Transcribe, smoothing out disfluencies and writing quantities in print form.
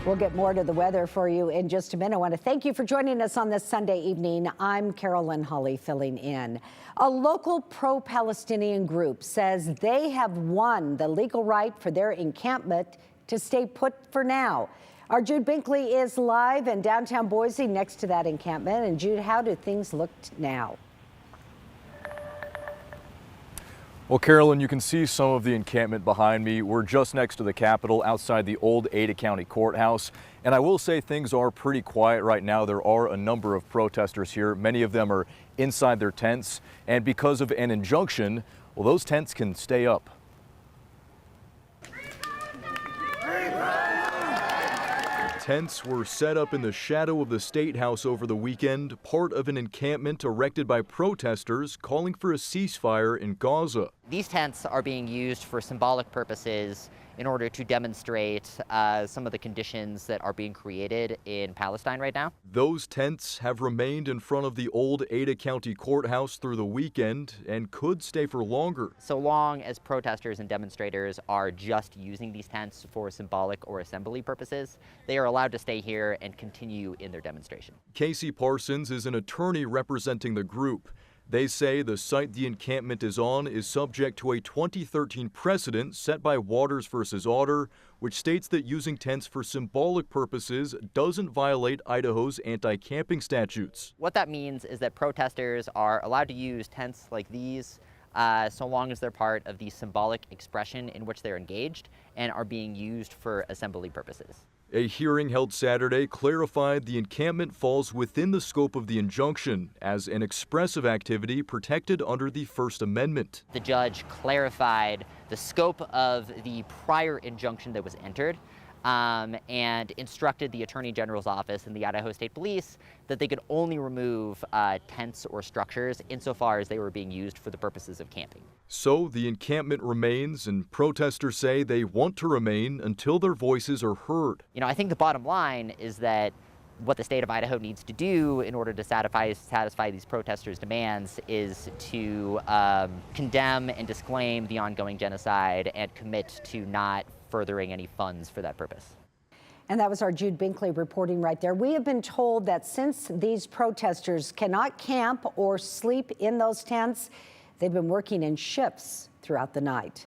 We'll get more to the weather for you in just a minute. I want to thank you for joining us on this Sunday evening. I'm Carolyn Holly filling in. A local pro-Palestinian group says they have won the legal right for their encampment to stay put for now. Our Jude Binkley is live in downtown Boise next to that encampment. And Jude, how do things look now? Well, Carolyn, you can see some of the encampment behind me. We're just next to the Capitol outside the old Ada County Courthouse. And I will say things are pretty quiet right now. There are a number of protesters here. Many of them are inside their tents. And because of an injunction, well, those tents can stay up. Tents were set up in the shadow of the State House over the weekend, part of an encampment erected by protesters calling for a ceasefire in Gaza. These tents are being used for symbolic purposes in order to demonstrate some of the conditions that are being created in Palestine right now. Those tents have remained in front of the old Ada County Courthouse through the weekend and could stay for longer. So long as protesters and demonstrators are just using these tents for symbolic or assembly purposes, they are allowed to stay here and continue in their demonstration. Casey Parsons is an attorney representing the group. They say the site the encampment is on is subject to a 2013 precedent set by Waters versus Otter, which states that using tents for symbolic purposes doesn't violate Idaho's anti-camping statutes. What that means is that protesters are allowed to use tents like these so long as they're part of the symbolic expression in which they're engaged and are being used for assembly purposes. A hearing held Saturday clarified the encampment falls within the scope of the injunction as an expressive activity protected under the First Amendment. The judge clarified the scope of the prior injunction that was entered and instructed the Attorney General's office and the Idaho State Police that they could only remove tents or structures insofar as they were being used for the purposes of camping. So the encampment remains, and protesters say they want to remain until their voices are heard. You know, I think the bottom line is that what the state of Idaho needs to do in order to satisfy these protesters' demands is to condemn and disclaim the ongoing genocide and commit to not furthering any funds for that purpose. And that was our Jude Binkley reporting right there. We have been told that since these protesters cannot camp or sleep in those tents, they've been working in shifts throughout the night.